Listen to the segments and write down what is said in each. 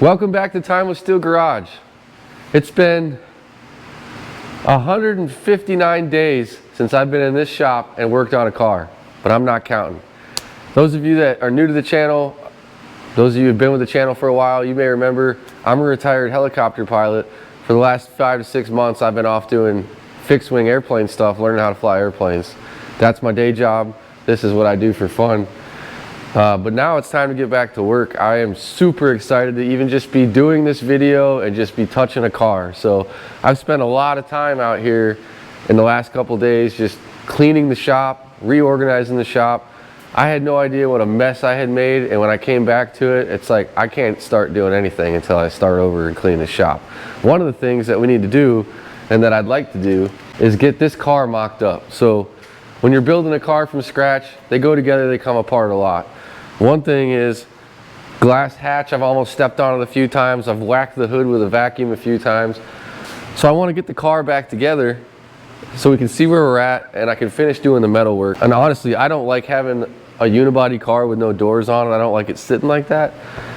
Welcome back to Time with Steel Garage. It's been 159 days since I've been in this shop and worked on a car, but I'm not counting. Those of you that are new to the channel, those of you who've been with the channel for a while, you may remember I'm a retired helicopter pilot. For the last 5 to 6 months, I've been off doing fixed wing airplane stuff, learning how to fly airplanes. That's my day job. This is what I do for fun. But now it's time to get back to work. I am super excited to even just be doing this video and just be touching a car. So I've spent a lot of time out here in the last couple days just cleaning the shop, reorganizing the shop. I had no idea what a mess I had made, and when I came back to it, it's like I can't start doing anything until I start over and clean the shop. One of the things that we need to do, and that I'd like to do, is get this car mocked up. So when you're building a car from scratch, they go together, they come apart a lot. One thing is glass hatch. I've almost stepped on it a few times. I've whacked the hood with a vacuum a few times. So I want to get the car back together so we can see where we're at and I can finish doing the metal work. And honestly, I don't like having a unibody car with no doors on it. I don't like it sitting like that.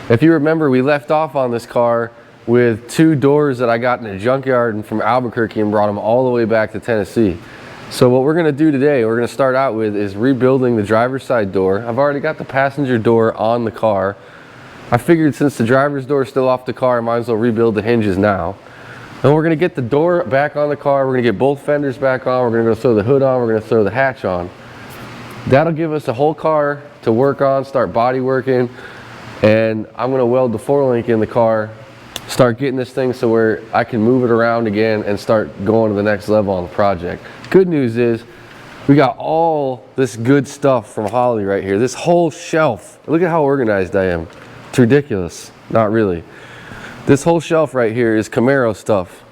If you remember, we left off on this car with 2 doors that I got in a junkyard from Albuquerque and brought them all the way back to Tennessee. So what we're going to do today, we're going to start out with, is rebuilding the driver's side door. I've already got the passenger door on the car. I figured since the driver's door is still off the car, I might as well rebuild the hinges now. And we're going to get the door back on the car. We're going to get both fenders back on. We're going to go throw the hood on. We're going to throw the hatch on. That'll give us a whole car to work on, start body working. And I'm going to weld the 4-link in the car, start getting this thing so where I can move it around again and start going to the next level on the project. Good news is we got all this good stuff from Holly right here. This whole shelf. Look at how organized I am. It's ridiculous. Not really. This whole shelf right here is Camaro stuff.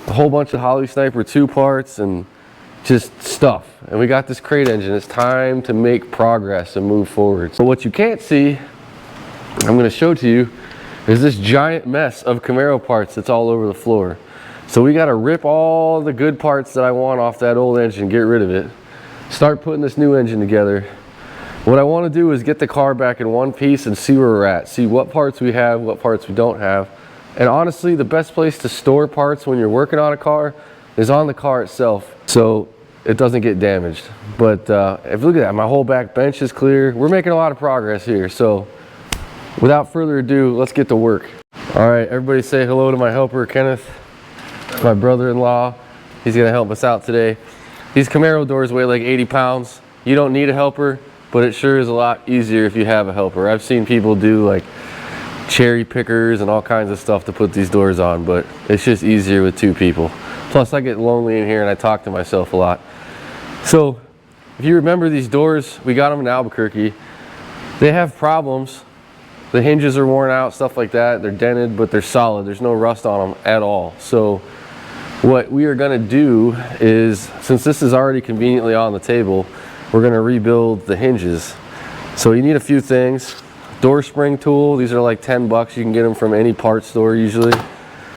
A whole bunch of Holly Sniper 2 parts and just stuff. And we got this crate engine. It's time to make progress and move forward. So what you can't see, I'm going to show to you, is this giant mess of Camaro parts that's all over the floor. So we got to rip all the good parts that I want off that old engine, get rid of it, start putting this new engine together. What I want to do is get the car back in one piece and see where we're at, see what parts we have, what parts we don't have. And honestly, the best place to store parts when you're working on a car is on the car itself, so it doesn't get damaged. But if you look at that, my whole back bench is clear. We're making a lot of progress here. So without further ado, let's get to work. All right, everybody say hello to my helper, Kenneth. My brother-in-law. He's gonna help us out today. These Camaro doors weigh like 80 pounds. You don't need a helper, but it sure is a lot easier if you have a helper. I've seen people do like cherry pickers and all kinds of stuff to put these doors on, but it's just easier with 2 people. Plus I get lonely in here and I talk to myself a lot. So if you remember these doors, we got them in Albuquerque. They have problems. The hinges are worn out, stuff like that. They're dented, but they're solid. There's no rust on them at all. So what we are going to do is, since this is already conveniently on the table, we're going to rebuild the hinges. So you need a few things. Door spring tool. These are like 10 bucks. You can get them from any parts store usually.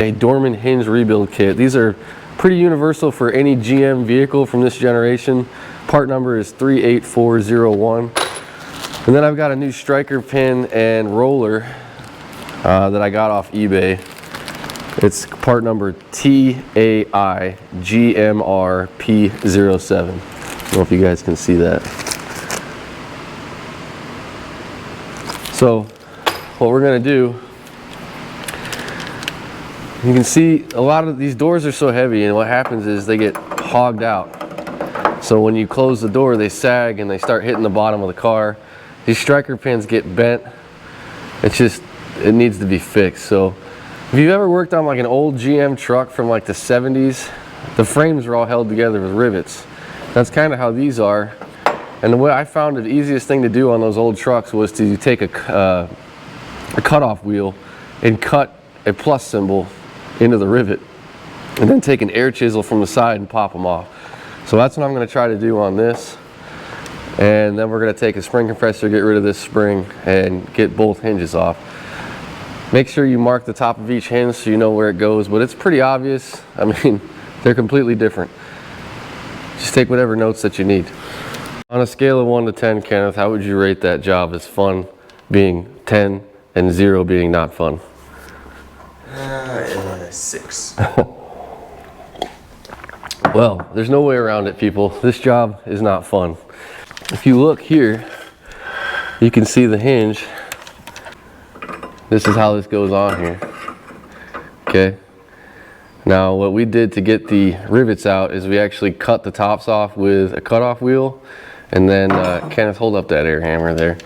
A Dorman hinge rebuild kit. These are pretty universal for any GM vehicle from this generation. Part number is 38401. And then I've got a new striker pin and roller that I got off eBay. It's part number TAI-GMR-P07. I don't know if you guys can see that. So what we're going to do, you can see a lot of these doors are so heavy, and what happens is they get hogged out. So when you close the door, they sag and they start hitting the bottom of the car. These striker pins get bent. It needs to be fixed. So if you've ever worked on like an old GM truck from like the 70s, the frames are all held together with rivets. That's kind of how these are. And the way I found the easiest thing to do on those old trucks was to take a cutoff wheel and cut a plus symbol into the rivet, and then take an air chisel from the side and pop them off. So that's what I'm going to try to do on this. And then we're going to take a spring compressor, get rid of this spring, and get both hinges off. Make sure you mark the top of each hinge so you know where it goes, but it's pretty obvious. I mean, they're completely different. Just take whatever notes that you need. On a scale of 1 to 10, Kenneth, how would you rate that job as fun, being 10 and 0 being not fun? 6. Well, there's no way around it, people. This job is not fun. If you look here, you can see the hinge. This is how this goes on here. Okay. Now what we did to get the rivets out is we actually cut the tops off with a cutoff wheel, and then Kenneth, hold up that air hammer there.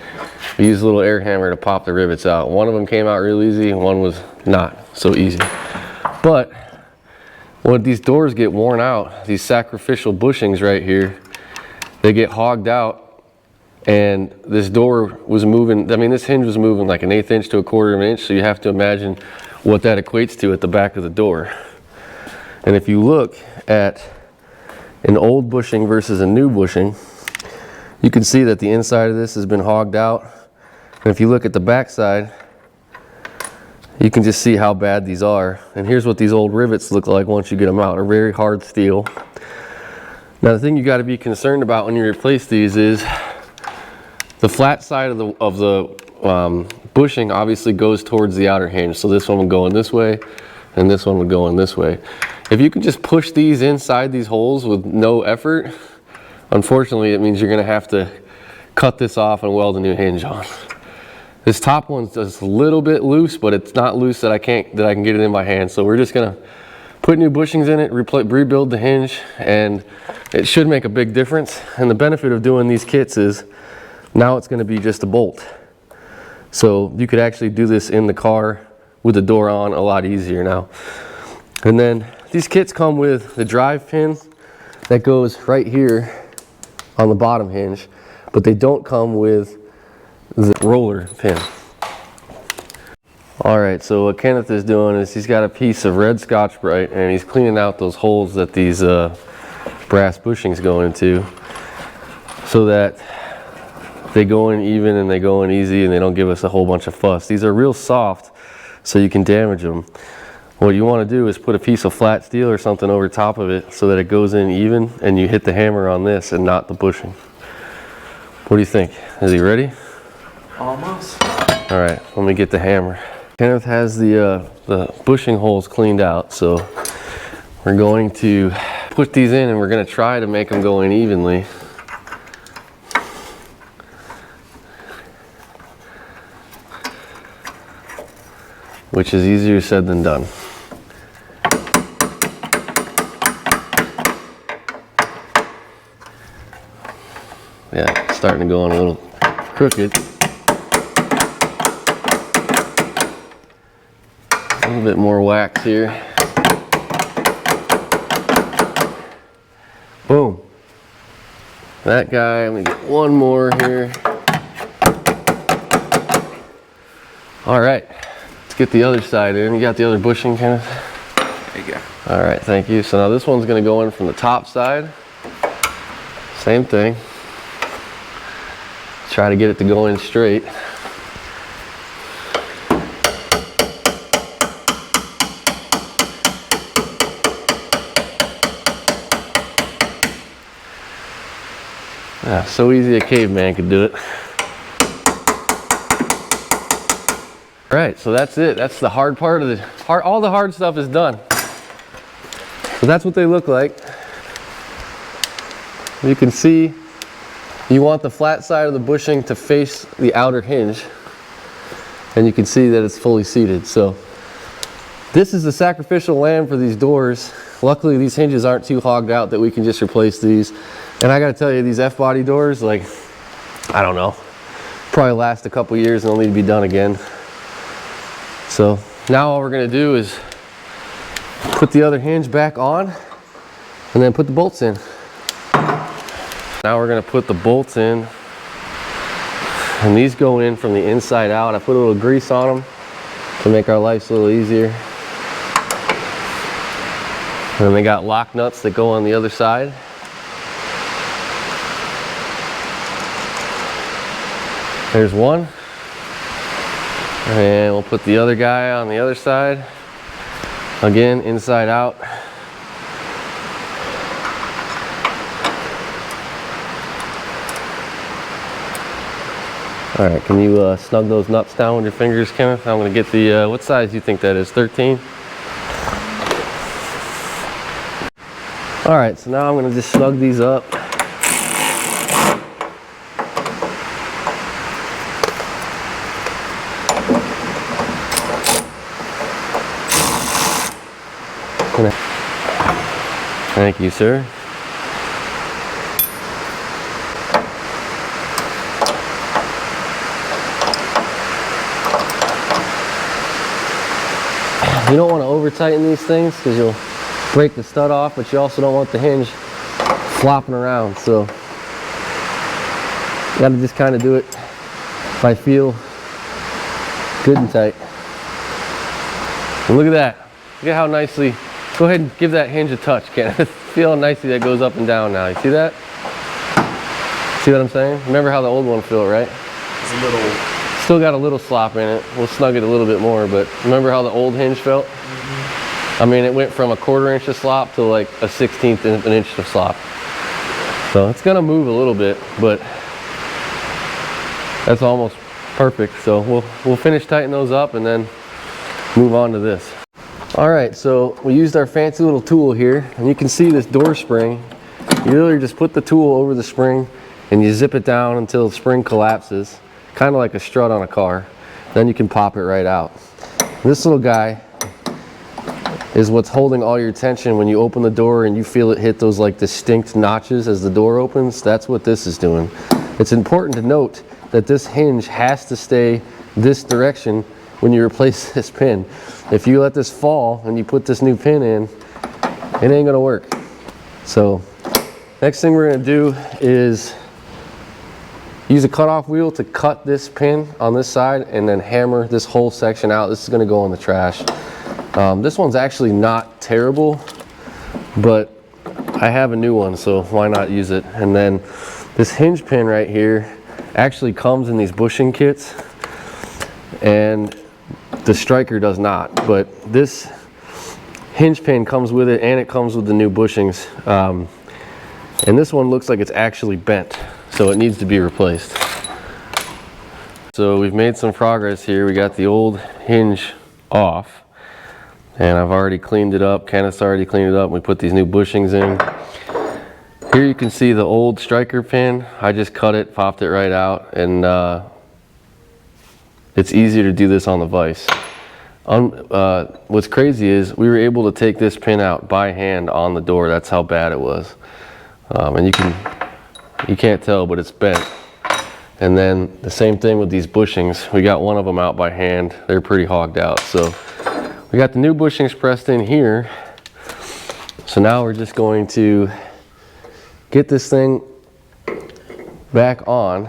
We used a little air hammer to pop the rivets out. One of them came out real easy, one was not so easy. But when these doors get worn out, these sacrificial bushings right here, they get hogged out, and this door was moving, I mean this hinge was moving like 1/8 inch to 1/4 inch, so you have to imagine what that equates to at the back of the door. And if you look at an old bushing versus a new bushing, you can see that the inside of this has been hogged out. And if you look at the back side, you can just see how bad these are. And here's what these old rivets look like once you get them out. A very hard steel. Now the thing you got to be concerned about when you replace these is the flat side of the bushing obviously goes towards the outer hinge. So this one would go in this way, and this one would go in this way. If you can just push these inside these holes with no effort, unfortunately it means you're going to have to cut this off and weld a new hinge on. This top one's just a little bit loose, but it's not loose that I can get it in my hand. So we're just going to put new bushings in it, rebuild the hinge, and it should make a big difference. And the benefit of doing these kits is now it's going to be just a bolt. So you could actually do this in the car with the door on a lot easier now. And then these kits come with the drive pin that goes right here on the bottom hinge, but they don't come with the roller pin. All right, so what Kenneth is doing is he's got a piece of red Scotch-Brite and he's cleaning out those holes that these brass bushings go into, so that they go in even and they go in easy and they don't give us a whole bunch of fuss. These are real soft, so you can damage them. What you want to do is put a piece of flat steel or something over top of it so that it goes in even, and you hit the hammer on this and not the bushing. What do you think? Is he ready? Almost. All right, let me get the hammer. Kenneth has the bushing holes cleaned out, so we're going to put these in and we're going to try to make them go in evenly. Which is easier said than done. Yeah, it's starting to go on a little crooked. A little bit more wax here. Boom. That guy, let me get one more here. All right, let's get the other side in. You got the other bushing, Kenneth? There you go. All right, thank you. So now this one's gonna go in from the top side. Same thing. Try to get it to go in straight. Yeah, so easy a caveman could do it. All right, so that's it. That's the hard part of the all the hard stuff is done. So that's what they look like. You can see you want the flat side of the bushing to face the outer hinge, and you can see that it's fully seated. So this is the sacrificial lamb for these doors. Luckily these hinges aren't too hogged out that we can just replace these. And I gotta tell you, these F-body doors, like, I don't know, probably last a couple years and they'll need to be done again. So now all we're gonna do is put the other hinge back on and then put the bolts in. Now we're gonna put the bolts in, and these go in from the inside out. I put a little grease on them to make our lives a little easier. And then they got lock nuts that go on the other side. There's one. And we'll put the other guy on the other side. Again, inside out. All right, can you snug those nuts down with your fingers, Kenneth? I'm gonna get the, what size do you think that is, 13? All right, so now I'm gonna just snug these up. Thank you, sir. You don't want to over tighten these things because you'll break the stud off, but you also don't want the hinge flopping around. So you got to just kind of do it by feel, good and tight. And look at that. Look at how nicely. Go ahead and give that hinge a touch, Kenneth. Feel how nicely that goes up and down now. You see that? See what I'm saying? Remember how the old one felt, right? It's a little. Still got a little slop in it. We'll snug it a little bit more, but remember how the old hinge felt? I mean, it went from a 1/4 inch of slop to like a 1/16 of an inch of slop. So it's gonna move a little bit, but that's almost perfect. So we'll finish tightening those up and then move on to this. All right, so we used our fancy little tool here, and you can see this door spring. You literally just put the tool over the spring and you zip it down until the spring collapses, kind of like a strut on a car. Then you can pop it right out. This little guy is what's holding all your tension when you open the door and you feel it hit those like distinct notches as the door opens. That's what this is doing. It's important to note that this hinge has to stay this direction when you replace this pin. If you let this fall and you put this new pin in, it ain't gonna work. So next thing we're gonna do is use a cutoff wheel to cut this pin on this side and then hammer this whole section out. This is gonna go in the trash. This one's actually not terrible, but I have a new one, so why not use it? And then this hinge pin right here actually comes in these bushing kits, and the striker does not, but this hinge pin comes with it, and it comes with the new bushings. And this one looks like it's actually bent, so it needs to be replaced. So we've made some progress here. We got the old hinge off, and I've already cleaned it up. Kenneth's already cleaned it up. We put these new bushings in. Here you can see the old striker pin. I just cut it, popped it right out, and it's easier to do this on the vise. What's crazy is we were able to take this pin out by hand on the door. That's how bad it was. And you can't tell, but it's bent. And then the same thing with these bushings. We got one of them out by hand. They're pretty hogged out. So we got the new bushings pressed in here. So now we're just going to get this thing back on.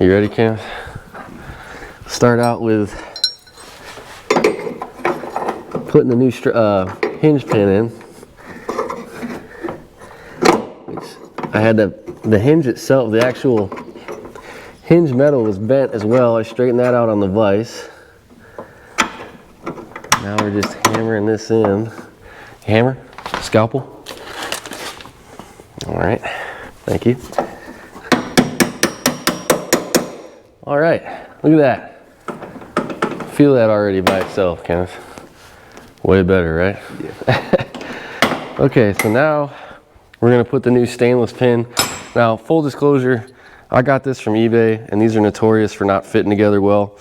You ready, Cam? Start out with putting the new hinge pin in. I had the hinge itself, the actual hinge metal was bent as well. I straightened that out on the vise. Now we're just hammering this in. Hammer? Scalpel? All right, thank you. All right, look at that. Feel that already by itself, Kenneth. Way better, right? Yeah. Okay, so now we're gonna put the new stainless pin. Now, full disclosure, I got this from eBay, and these are notorious for not fitting together well.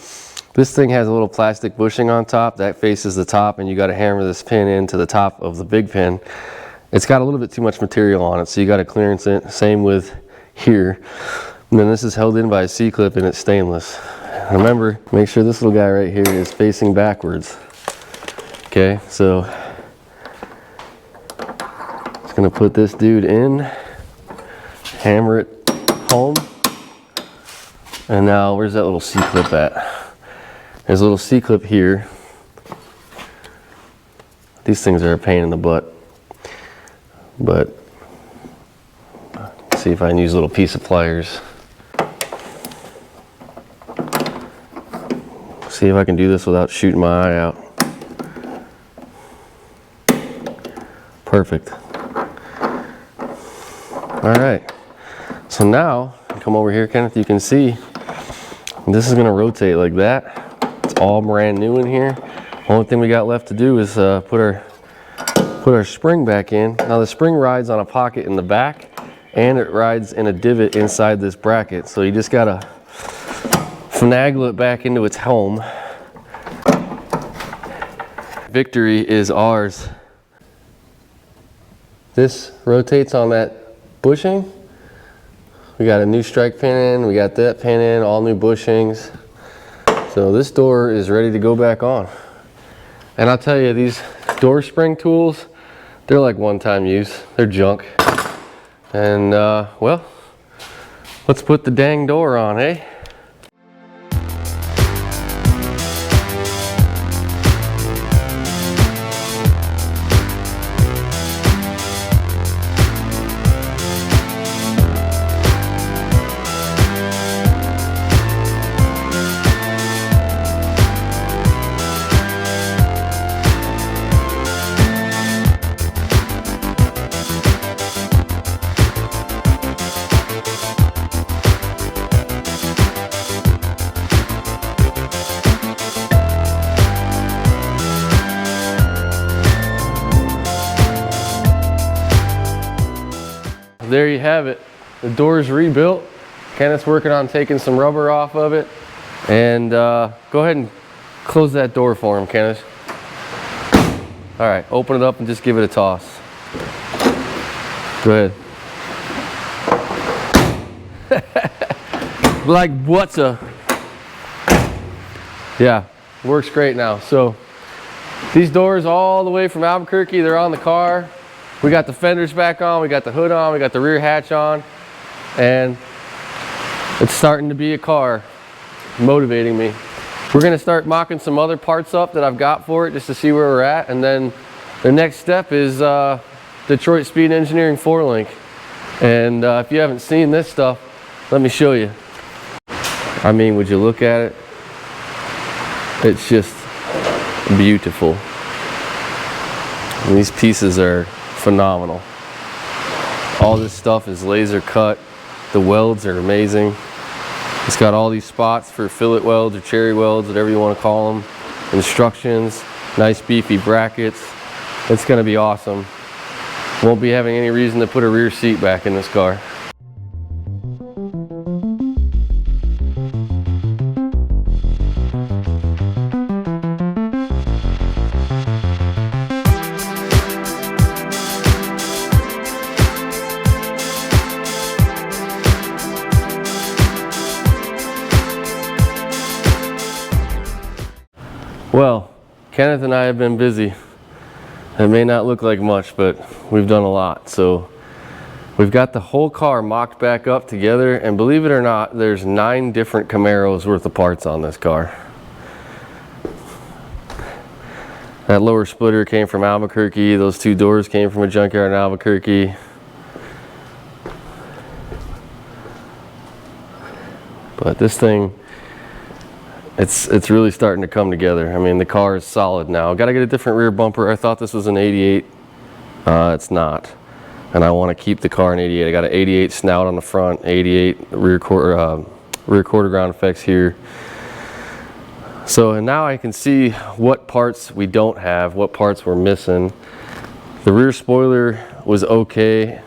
This thing has a little plastic bushing on top that faces the top, and you gotta hammer this pin into the top of the big pin. It's got a little bit too much material on it, so you gotta clearance it. Same with here. And then this is held in by a C-clip, and it's stainless. Remember, make sure this little guy right here is facing backwards. Okay, so just gonna put this dude in, hammer it home, and now where's that little C-clip at? There's a little C-clip here. These things are a pain in the butt, but see if I can use a little piece of pliers. See if I can do this without shooting my eye out. Perfect. All right, so now come over here, Kenneth, you can see this is gonna rotate like that. It's all brand new in here. Only thing we got left to do is put our spring back in. Now the spring rides on a pocket in the back, and it rides in a divot inside this bracket. So you just gotta finagle it back into its home. Victory is ours. This rotates on that bushing. We got a new strike pin in, we got that pin in, all new bushings. So this door is ready to go back on. And I'll tell you, these door spring tools, they're like one-time use. They're junk. And well, let's put the dang door on, eh? There you have it. The door's rebuilt. Kenneth's working on taking some rubber off of it. And go ahead and close that door for him, Kenneth. All right, open it up and just give it a toss. Go ahead. Like what's a... Yeah, works great now. So these doors all the way from Albuquerque, they're on the car. We got the fenders back on, we got the hood on, we got the rear hatch on, and it's starting to be a car, motivating me. We're gonna start mocking some other parts up that I've got for it just to see where we're at, and then the next step is Detroit Speed Engineering 4-link. And if you haven't seen this stuff, let me show you. I mean, would you look at it? It's just beautiful. And these pieces are phenomenal. All this stuff is laser cut. The welds are amazing. It's got all these spots for fillet welds or cherry welds, whatever you want to call them. Instructions, nice beefy brackets. It's going to be awesome. Won't be having any reason to put a rear seat back in this car. Well, Kenneth and I have been busy. It may not look like much, but we've done a lot. So we've got the whole car mocked back up together, and believe it or not, there's 9 different Camaros worth of parts on this car. That lower splitter came from Albuquerque. Those 2 doors came from a junkyard in Albuquerque. But this thing, it's really starting to come together. I mean, the car is solid now. Got to get a different rear bumper. I thought this was an 88. It's not. And I want to keep the car in 88. I got an 88 snout on the front, 88 rear quarter ground effects here. So, and now I can see what parts we don't have, what parts we're missing. The rear spoiler was okay.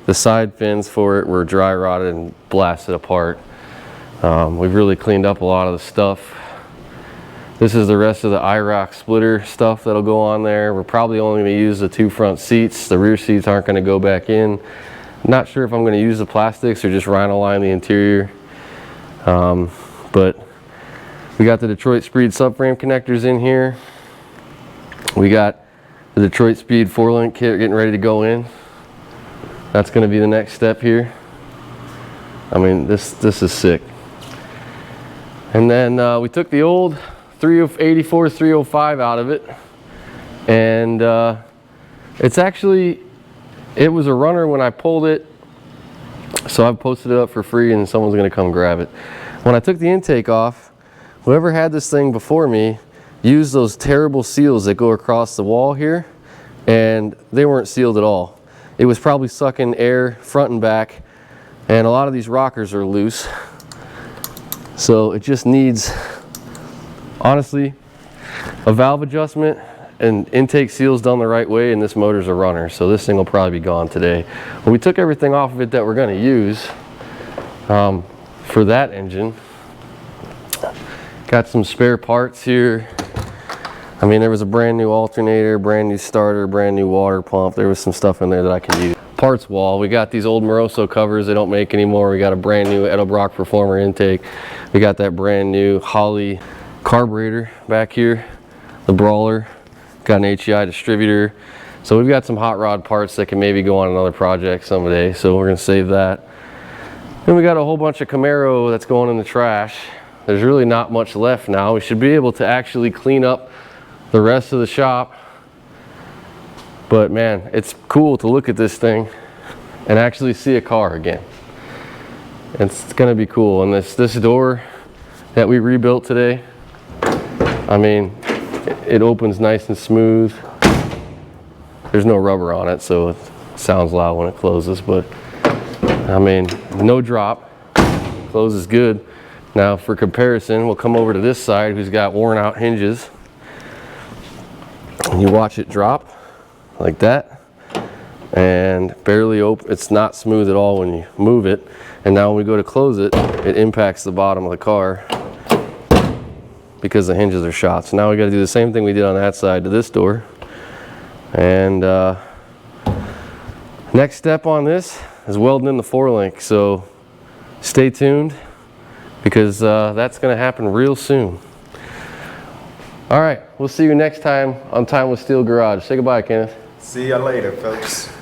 The side fins for it were dry rotted and blasted apart. We've really cleaned up a lot of the stuff. This is the rest of the IROC splitter stuff that'll go on there. We're probably only going to use the 2 front seats. The rear seats aren't going to go back in. Not sure if I'm going to use the plastics or just rhino line the interior. But we got the Detroit Speed subframe connectors in here. We got the Detroit Speed 4-link kit getting ready to go in. That's going to be the next step here. I mean, this is sick. And then we took the old 84 305 out of it, and it was a runner when I pulled it, so I've posted it up for free and someone's gonna come grab it. When I took the intake off, whoever had this thing before me used those terrible seals that go across the wall here, and they weren't sealed at all. It was probably sucking air front and back And a lot of these rockers are loose. So it just needs, honestly, a valve adjustment and intake seals done the right way, and this motor's a runner. So this thing will probably be gone today. But we took everything off of it that we're gonna use for that engine. Got some spare parts here. I mean, there was a brand new alternator, brand new starter, brand new water pump. There was some stuff in there that I can use. Parts wall, we got these old Moroso covers they don't make anymore. We got a brand new Edelbrock Performer intake. We got that brand new Holley carburetor back here, the Brawler. Got an HEI distributor. So we've got some hot rod parts that can maybe go on another project someday. So we're gonna save that. Then we got a whole bunch of Camaro that's going in the trash. There's really not much left now. We should be able to actually clean up the rest of the shop. But man, it's cool to look at this thing and actually see a car again. It's gonna be cool. And this door that we rebuilt today, I mean, it opens nice and smooth. There's no rubber on it, so it sounds loud when it closes, but I mean, no drop, closes good. Now for comparison, we'll come over to this side who's got worn out hinges. And you watch it drop like that, and barely open. It's not smooth at all when you move it. And now when we go to close it, it impacts the bottom of the car because the hinges are shot. So now we got to do the same thing we did on that side to this door. And next step on this is welding in the 4-link. So stay tuned, because that's going to happen real soon. All right, we'll see you next time on Time with Steel Garage. Say goodbye, Kenneth. See ya later, folks.